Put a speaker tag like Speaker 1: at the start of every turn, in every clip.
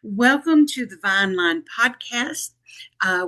Speaker 1: Welcome to the Vine Line Podcast.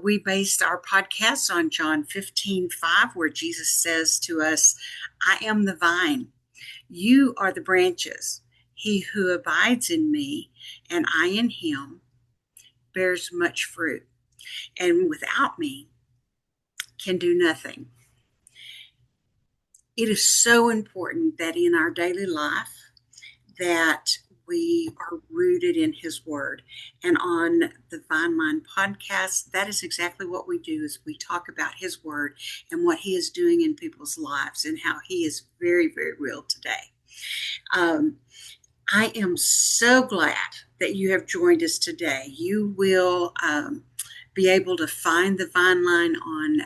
Speaker 1: We based our podcast on John 15:5, where Jesus says to us, I am the vine, you are the branches. He who abides in me and I in him bears much fruit, and without me can do nothing. It is so important that in our daily life that we are rooted in his word. And on the Vine Line podcast, that is exactly what we do is we talk about his word and what he is doing in people's lives and how he is very, very real today. I am so glad that you have joined us today. You will be able to find the Vine Line on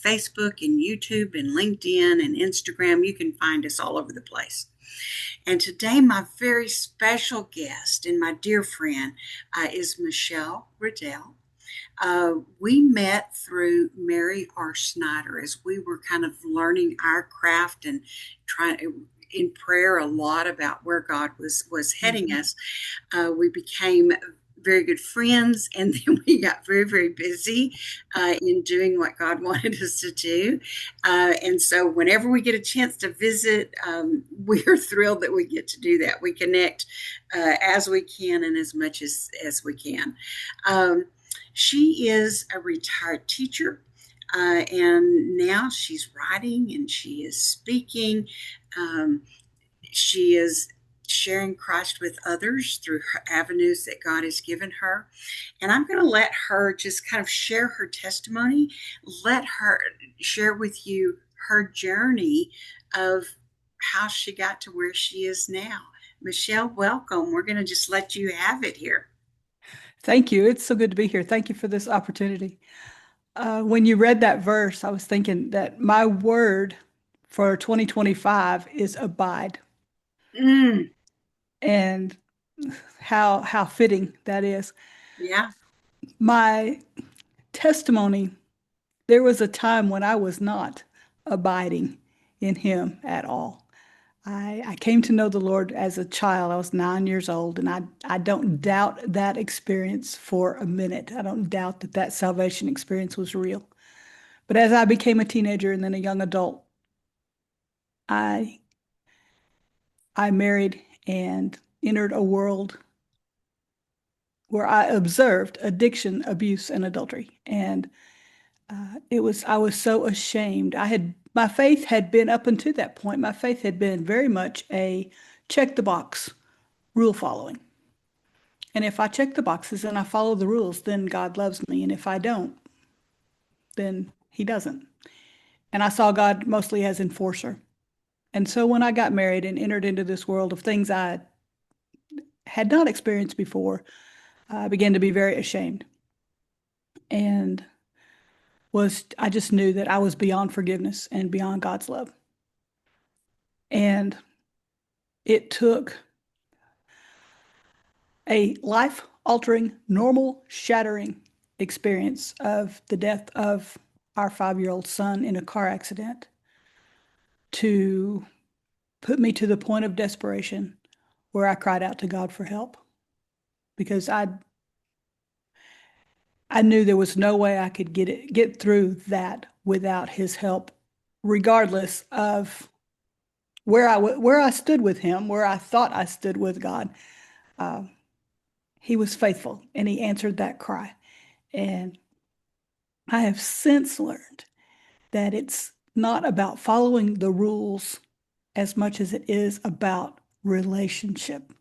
Speaker 1: Facebook and YouTube and LinkedIn and Instagram. You can find us all over the place. And today, my very special guest and my dear friend is Michelle Ruddell. We met through Mary R. Snyder as we were kind of learning our craft and trying in prayer a lot about where God was heading us. We became very good friends, and then we got very, very busy in doing what God wanted us to do. And so whenever we get a chance to visit, we are thrilled that we get to do that. We connect as we can and as much as we can. She is a retired teacher. And now she's writing and she is speaking. She is sharing Christ with others through her avenues that God has given her. And I'm going to let her just kind of share her testimony, let her share with you her journey of how she got to where she is now. Michelle, welcome. We're going to just let you have it here.
Speaker 2: Thank you. It's so good to be here. Thank you for this opportunity. When you read that verse, I was thinking that my word for 2025 is abide,
Speaker 1: Mm,
Speaker 2: and how fitting that is.
Speaker 1: yeah.
Speaker 2: My testimony, there was a time when I was not abiding in him at all. I came to know the Lord as a child. I was 9 years old, and I don't doubt that experience for a minute. I don't doubt that that salvation experience was real. But as I became a teenager and then a young adult, I I married and entered a world where I observed addiction, abuse, and adultery. And I was so ashamed. My faith had been up until that point, my faith had been very much a check the box rule following. And if I check the boxes and I follow the rules, then God loves me. And if I don't, then he doesn't. And I saw God mostly as enforcer. And so when I got married and entered into this world of things I had not experienced before, I began to be very ashamed. And I just knew that I was beyond forgiveness and beyond God's love. And it took a life altering, normal shattering experience of the death of our 5-year-old son in a car accident to put me to the point of desperation where I cried out to God for help because I knew there was no way I could get through that without his help, regardless of where I stood with him, where I thought I stood with God. Uh, he was faithful and he answered that cry. And I have since learned that it's not about following the rules as much as it is about relationship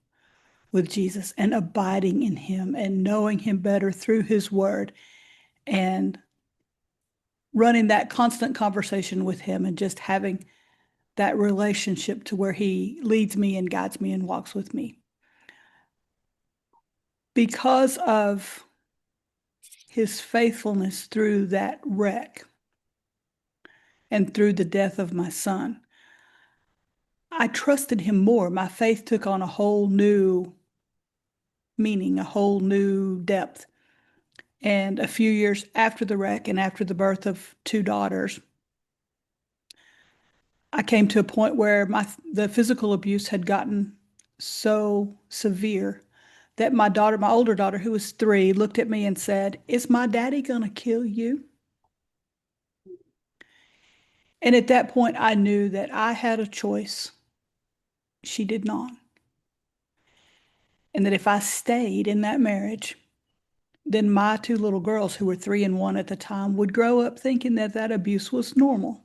Speaker 2: with Jesus and abiding in him and knowing him better through his word and running that constant conversation with him and just having that relationship to where he leads me and guides me and walks with me. Because of his faithfulness through that wreck and through the death of my son, I trusted him more. My faith took on a whole new meaning, a whole new depth. And a few years after the wreck and after the birth of 2 daughters, I came to a point where the physical abuse had gotten so severe that my daughter, my older daughter, who was 3, looked at me and said, "Is my daddy gonna kill you?" And at that point, I knew that I had a choice. She did not. And that if I stayed in that marriage, then my 2 little girls, who were 3 and 1 at the time, would grow up thinking that that abuse was normal.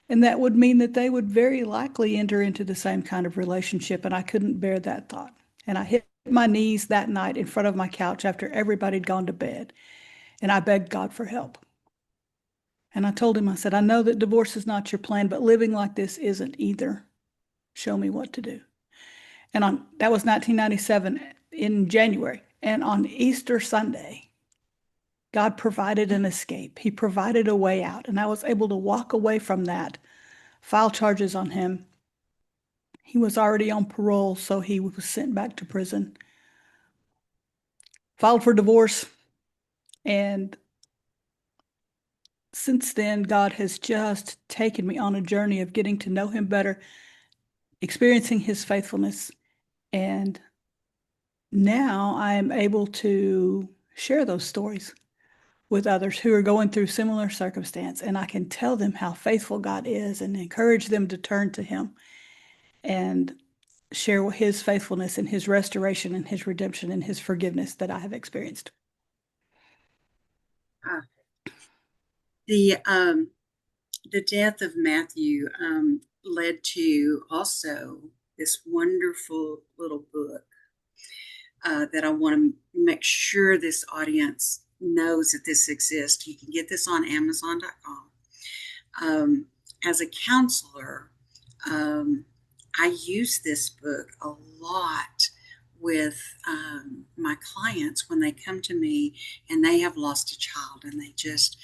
Speaker 2: And that would mean that they would very likely enter into the same kind of relationship. And I couldn't bear that thought. And I hit my knees that night in front of my couch after everybody had gone to bed. And I begged God for help. And I told him, I said, "I know that divorce is not your plan, but living like this isn't either. Show me what to do." And that was 1997 in January. And on Easter Sunday, God provided an escape. He provided a way out. And I was able to walk away from that, file charges on him. He was already on parole, so he was sent back to prison. Filed for divorce. And since then, God has just taken me on a journey of getting to know him better, experiencing his faithfulness. And now I am able to share those stories with others who are going through similar circumstance. And I can tell them how faithful God is and encourage them to turn to him and share his faithfulness and his restoration and his redemption and his forgiveness that I have experienced.
Speaker 1: Uh, the the death of Matthew led to also this wonderful little book that I want to make sure this audience knows that this exists. You can get this on Amazon.com. As a counselor, I use this book a lot with my clients when they come to me and they have lost a child and they just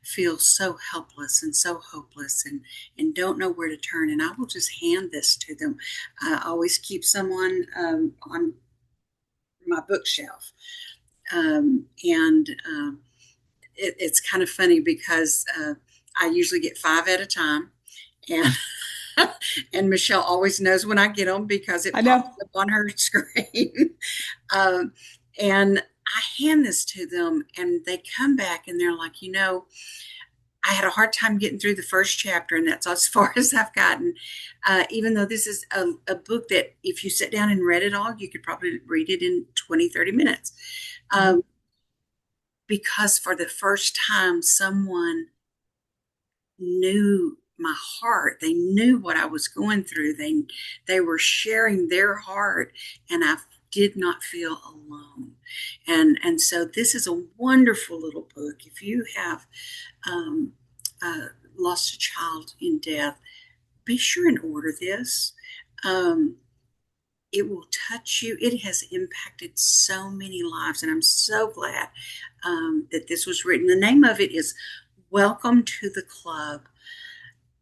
Speaker 1: feel so helpless and so hopeless and don't know where to turn. And I will just hand this to them. I always keep someone on my bookshelf. It's kind of funny because I usually get 5 at a time. And and Michelle always knows when I get them because it
Speaker 2: I
Speaker 1: pops
Speaker 2: know.
Speaker 1: up on her screen. um, and I hand this to them, and they come back and they're like, I had a hard time getting through the first chapter, and that's as far as I've gotten. Even though this is a book that if you sit down and read it all, you could probably read it in 20, 30 minutes. Because for the first time, someone knew my heart. They knew what I was going through. They were sharing their heart, and I did not feel alone. And so this is a wonderful little book. If you have lost a child in death, be sure and order this. It will touch you. It has impacted so many lives, and I'm so glad that this was written. The name of it is Welcome to the Club.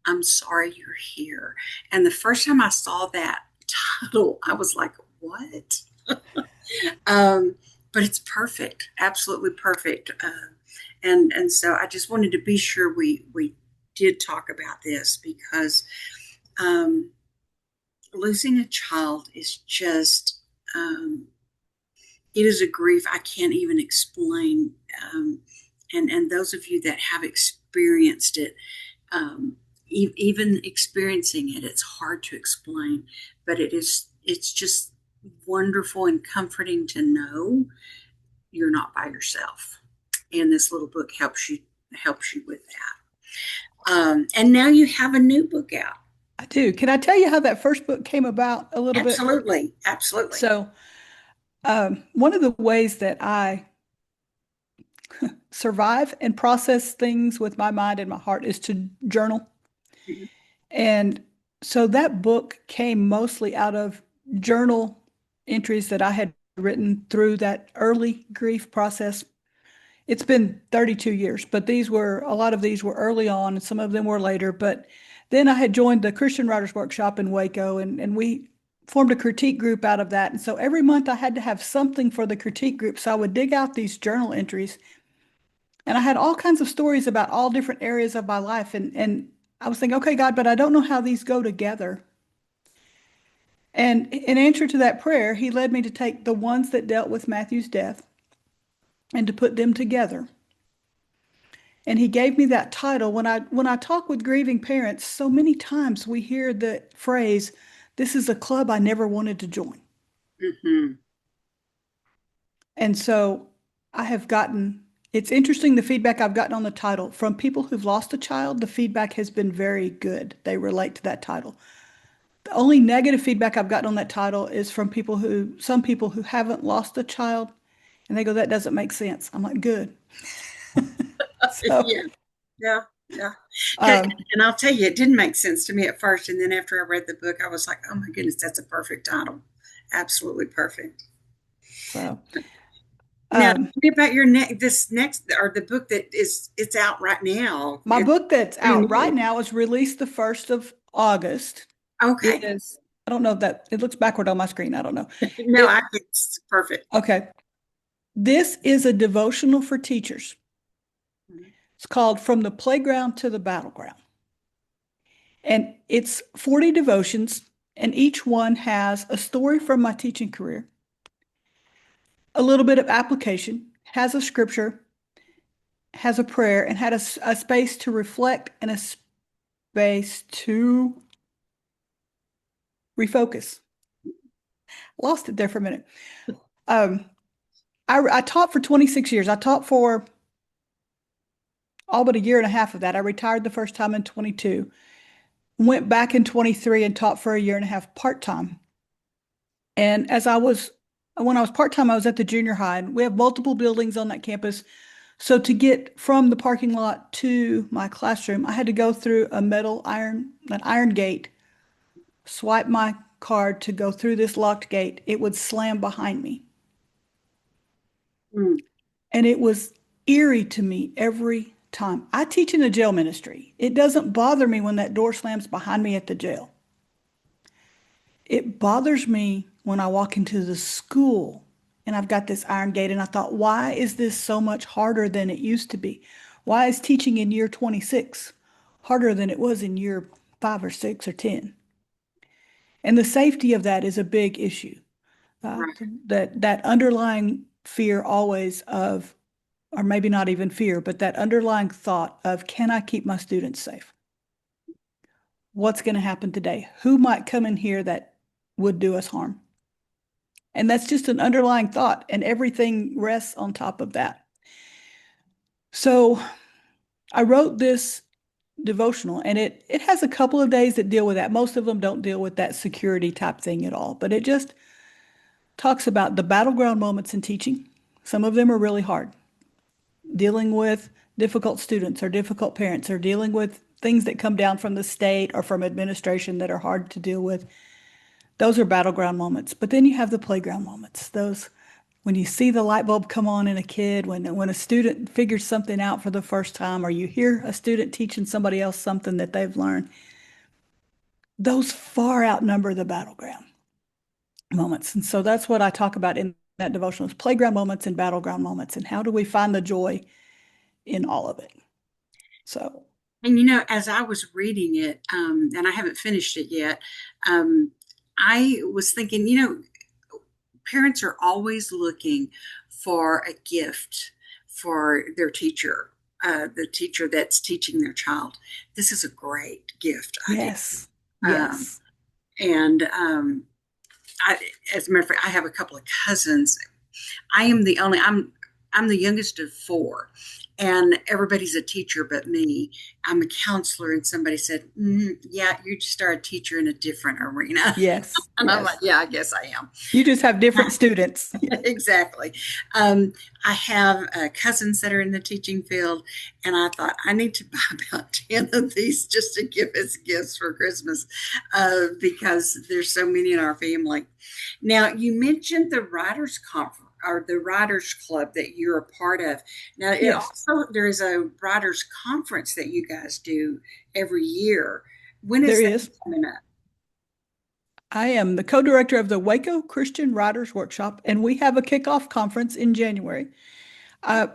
Speaker 1: I'm sorry you're here. And the first time I saw that title, I was like, what? But it's perfect, absolutely perfect. And so I just wanted to be sure we did talk about this because losing a child is just, it is a grief I can't even explain. And those of you that have experienced it, even experiencing it, it's hard to explain, but it's just wonderful and comforting to know you're not by yourself. And this little book helps you with that. And now you have a new book out.
Speaker 2: I do. Can I tell you how that first book came about a little bit?
Speaker 1: Absolutely, absolutely.
Speaker 2: So, one of the ways that I survive and process things with my mind and my heart is to journal.
Speaker 1: Mhm.
Speaker 2: And so that book came mostly out of journal entries that I had written through that early grief process. It's been 32 years, but a lot of these were early on and some of them were later. But then I had joined the Christian Writers Workshop in Waco and we formed a critique group out of that. And so every month I had to have something for the critique group. So I would dig out these journal entries and I had all kinds of stories about all different areas of my life. And I was thinking, okay, God, but I don't know how these go together. And in answer to that prayer, he led me to take the ones that dealt with Matthew's death and to put them together. And he gave me that title. When I talk with grieving parents, so many times we hear the phrase, "This is a club I never wanted to join."
Speaker 1: Hmm.
Speaker 2: And so I have gotten, it's interesting the feedback I've gotten on the title from people who've lost a child. The feedback has been very good. They relate to that title. The only negative feedback I've gotten on that title is from some people who haven't lost a child, and they go, "That doesn't make sense." I'm like, good. So,
Speaker 1: Yeah, yeah, yeah. 'Cause-
Speaker 2: um,
Speaker 1: And I'll tell you, it didn't make sense to me at first. And then after I read the book, I was like, oh my goodness, that's a perfect title. Absolutely perfect.
Speaker 2: so,
Speaker 1: Now, tell
Speaker 2: um,
Speaker 1: me about your this next, or the book that it's out right now.
Speaker 2: my book that's
Speaker 1: Brand
Speaker 2: out right
Speaker 1: new.
Speaker 2: now is released the 1st of August. It
Speaker 1: Okay.
Speaker 2: is, I don't know if that, it looks backward on my screen. I don't know.
Speaker 1: No,
Speaker 2: It,
Speaker 1: I think it's perfect.
Speaker 2: okay. This is a devotional for teachers. It's called From the Playground to the Battleground. And it's 40 devotions, and each one has a story from my teaching career, a little bit of application, has a scripture, has a prayer, and had a space to reflect and a space to refocus. Lost it there for a minute. Um, I taught for 26 years. I taught for all but a year and a half of that. I retired the first time in 22, went back in 23 and taught for a year and a half part-time. And when I was part-time, I was at the junior high, and we have multiple buildings on that campus. So to get from the parking lot to my classroom, I had to go through an iron gate, swipe my card to go through this locked gate. It would slam behind me.
Speaker 1: Mm,
Speaker 2: And it was eerie to me every time. I teach in a jail ministry. It doesn't bother me when that door slams behind me at the jail. It bothers me when I walk into the school and I've got this iron gate, and I thought, why is this so much harder than it used to be? Why is teaching in year 26 harder than it was in year 5 or 6 or 10? And the safety of that is a big issue. Uh,
Speaker 1: right.
Speaker 2: that underlying fear always of, or maybe not even fear, but that underlying thought of, can I keep my students safe? What's going to happen today? Who might come in here that would do us harm? And that's just an underlying thought, and everything rests on top of that. So I wrote this devotional, and it has a couple of days that deal with that. Most of them don't deal with that security type thing at all, but it just talks about the battleground moments in teaching. Some of them are really hard, dealing with difficult students or difficult parents, or dealing with things that come down from the state or from administration that are hard to deal with. Those are battleground moments. But then you have the playground moments. Those when you see the light bulb come on in a kid, when a student figures something out for the first time, or you hear a student teaching somebody else something that they've learned, those far outnumber the battleground moments. And so that's what I talk about in that devotional is playground moments and battleground moments, and how do we find the joy in all of it. So,
Speaker 1: And you know, as I was reading it, and I haven't finished it yet, um, I was thinking, parents are always looking for a gift for their teacher, the teacher that's teaching their child. This is a great gift, I think.
Speaker 2: yes,
Speaker 1: Um,
Speaker 2: yes,
Speaker 1: and I, as a matter of fact, I have a couple of cousins. I'm the youngest of four, and everybody's a teacher but me. I'm a counselor, and somebody said, "Yeah, you just are a teacher in a different arena."
Speaker 2: yes,
Speaker 1: And I'm like,
Speaker 2: yes.
Speaker 1: "Yeah, I guess I am."
Speaker 2: You just have different students.
Speaker 1: Exactly. Um, I have cousins that are in the teaching field, and I thought I need to buy about 10 of these just to give as gifts for Christmas because there's so many in our family. Now, you mentioned the Writers Conference or the Writers Club that you're a part of. Now,
Speaker 2: Yes,
Speaker 1: there is a Writers Conference that you guys do every year. When
Speaker 2: there
Speaker 1: is that
Speaker 2: is.
Speaker 1: coming up?
Speaker 2: I am the co-director of the Waco Christian Writers Workshop, and we have a kickoff conference in January.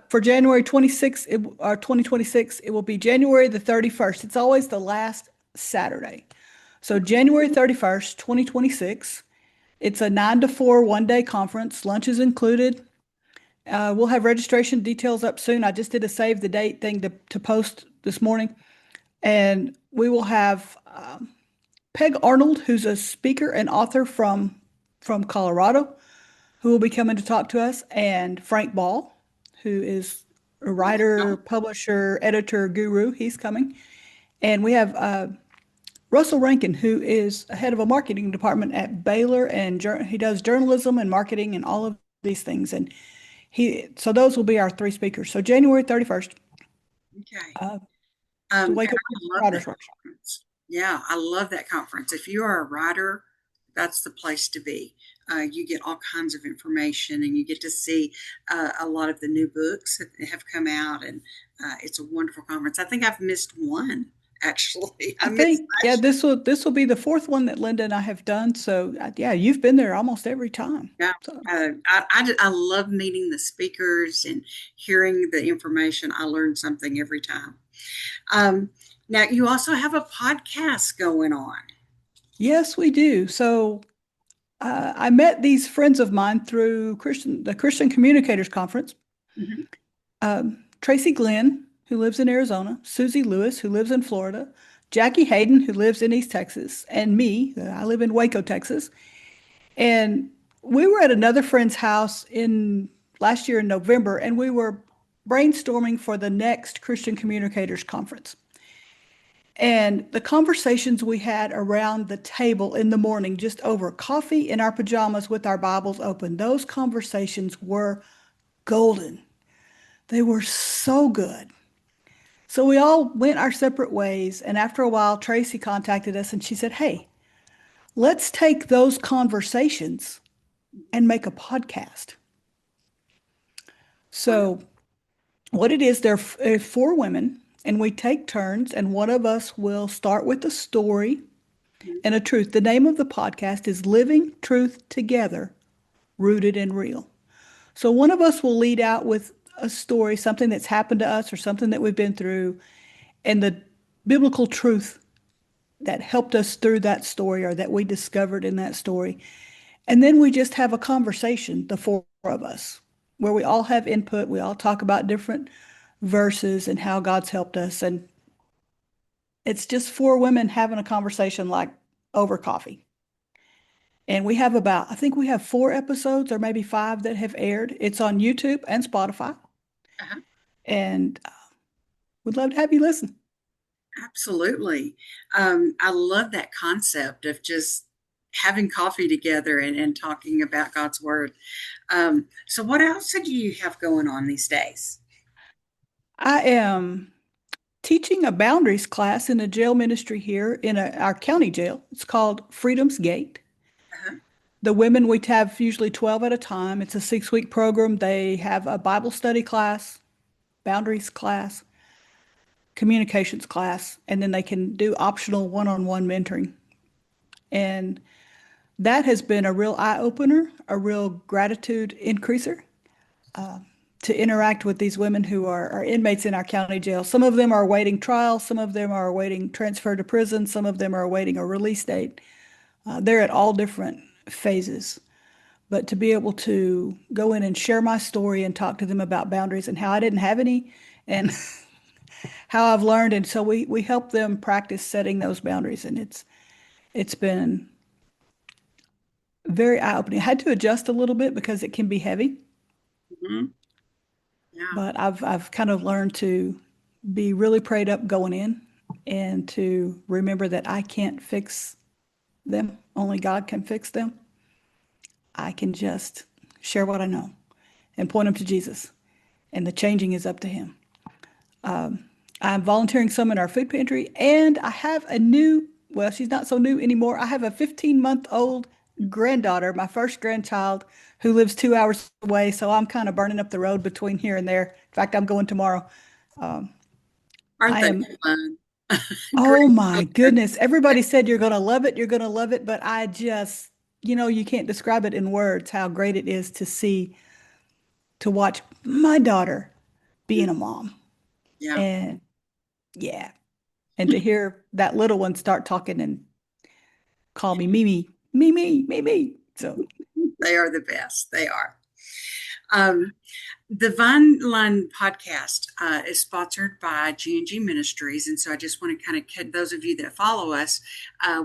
Speaker 2: For January 26th, or 2026, it will be January the 31st. It's always the last Saturday. So January 31st, 2026, It's a 9 to 4 one-day conference. Lunch is included. We'll have registration details up soon. I just did a save the date thing to post this morning. And we will have Peg Arnold, who's a speaker and author from Colorado, who will be coming to talk to us, and Frank Ball, who is a writer, publisher, editor, guru. He's coming. And we have Russell Rankin, who is head of a marketing department at Baylor, and he does journalism and marketing and all of these things. And so those will be our three speakers. So January 31st,
Speaker 1: Okay.
Speaker 2: the
Speaker 1: And
Speaker 2: Wake Up
Speaker 1: I love
Speaker 2: Writers
Speaker 1: that
Speaker 2: Workshop.
Speaker 1: conference. Yeah, I love that conference. If you are a writer, that's the place to be. You get all kinds of information, and you get to see a lot of the new books that have come out, and it's a wonderful conference. I think I've missed one actually. I
Speaker 2: I
Speaker 1: missed
Speaker 2: think, yeah,
Speaker 1: last
Speaker 2: this will be the fourth one that Linda and I have done. So yeah, you've been there almost every time.
Speaker 1: year.
Speaker 2: So
Speaker 1: Yeah, I love meeting the speakers and hearing the information. I learn something every time. Um, Now, you also have a podcast going on.
Speaker 2: yes, we do. So I met these friends of mine through the Christian Communicators Conference.
Speaker 1: Mhm.
Speaker 2: Tracy Glenn, who lives in Arizona, Susie Lewis, who lives in Florida, Jackie Hayden, who lives in East Texas, and me, I live in Waco, Texas. And we were at another friend's house in last year in November, and we were brainstorming for the next Christian Communicators Conference. And the conversations we had around the table in the morning, just over coffee in our pajamas with our Bibles open, those conversations were golden. They were so good. So we all went our separate ways. And after a while, Tracy contacted us and she said, "Hey, let's take those conversations and make a podcast." So what it is, there are four women, and we take turns, and one of us will start with a story and a truth. The name of the podcast is Living Truth Together, Rooted in Real. So one of us will lead out with a story, something that's happened to us or something that we've been through, and the biblical truth that helped us through that story or that we discovered in that story. And then we just have a conversation, the four of us, where we all have input. We all talk about different verses and how God's helped us. And it's just four women having a conversation like over coffee. And we have I think we have 4 episodes or maybe 5 that have aired. It's on YouTube and Spotify.
Speaker 1: Uh-huh.
Speaker 2: And we'd love to have you listen.
Speaker 1: Absolutely. I love that concept of just having coffee together and talking about God's word. So what else do you have going on these days?
Speaker 2: I am teaching a boundaries class in a jail ministry here in our county jail. It's called Freedom's Gate.
Speaker 1: Uh-huh.
Speaker 2: The women, we have usually 12 at a time. It's a 6-week program. They have a Bible study class, boundaries class, communications class, and then they can do optional one-on-one mentoring. And that has been a real eye opener, a real gratitude increaser to interact with these women who are inmates in our county jail. Some of them are awaiting trial, some of them are awaiting transfer to prison, some of them are awaiting a release date. They're at all different phases. But to be able to go in and share my story and talk to them about boundaries and how I didn't have any and how I've learned. And so we help them practice setting those boundaries. And it's been very eye-opening. I had to adjust a little bit because it can be heavy,
Speaker 1: Mhm. Yeah.
Speaker 2: but I've kind of learned to be really prayed up going in and to remember that I can't fix them. Only God can fix them. I can just share what I know and point them to Jesus, and the changing is up to Him. I'm volunteering some in our food pantry, and I have a new, well, she's not so new anymore. I have a 15-month-old granddaughter, my first grandchild, who lives 2 hours away. So I'm kind of burning up the road between here and there. In fact, I'm going tomorrow.
Speaker 1: Aren't
Speaker 2: I
Speaker 1: they
Speaker 2: am,
Speaker 1: fun?
Speaker 2: oh my
Speaker 1: Grandchildren.
Speaker 2: goodness. Everybody said you're going to love it. You're going to love it. But I just, you can't describe it in words how great it is to watch my daughter being a mom.
Speaker 1: Yeah.
Speaker 2: And yeah. And to hear that little one start talking and call me Mimi, Mimi, Mimi. So
Speaker 1: They are the best. They are. Um, the Vine Line podcast is sponsored by G&G Ministries, and so I just want to kind of, those of you that follow us,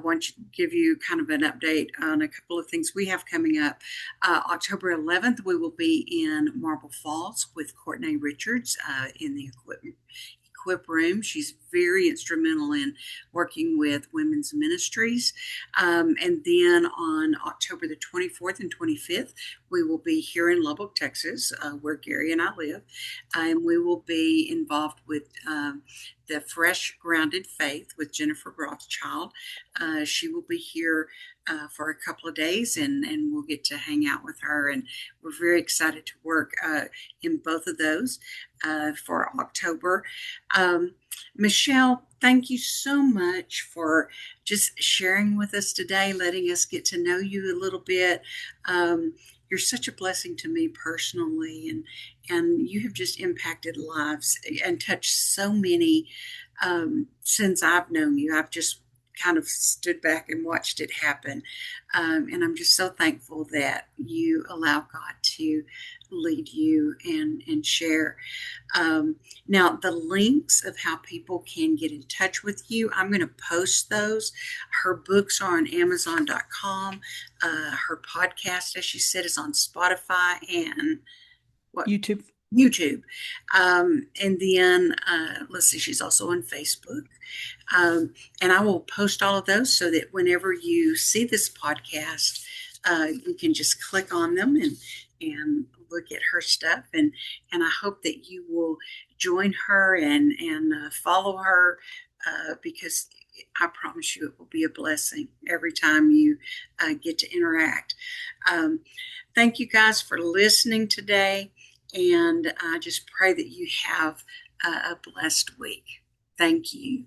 Speaker 1: want to give you kind of an update on a couple of things we have coming up. October 11th, we will be in Marble Falls with Courtney Richards in the Equip Room. She's very instrumental in working with women's ministries. And then on October the 24th and 25th, we will be here in Lubbock, Texas, where Gary and I live. And we will be involved with the Fresh Grounded Faith with Jennifer Rothschild. She will be here for a couple of days, and we'll get to hang out with her. And we're very excited to work in both of those for October. Michelle, thank you so much for just sharing with us today, letting us get to know you a little bit. You're such a blessing to me personally, and you have just impacted lives and touched so many since I've known you. I've just kind of stood back and watched it happen. And I'm just so thankful that you allow God to lead you and share. Now, the links of how people can get in touch with you, I'm going to post those. Her books are on Amazon.com. Her podcast, as she said, is on Spotify and what?
Speaker 2: YouTube.
Speaker 1: YouTube. And then, let's see, she's also on Facebook. And I will post all of those so that whenever you see this podcast, you can just click on them and look at her stuff. And I hope that you will join her and follow her because I promise you it will be a blessing every time you get to interact. Thank you guys for listening today. And I just pray that you have a blessed week. Thank you.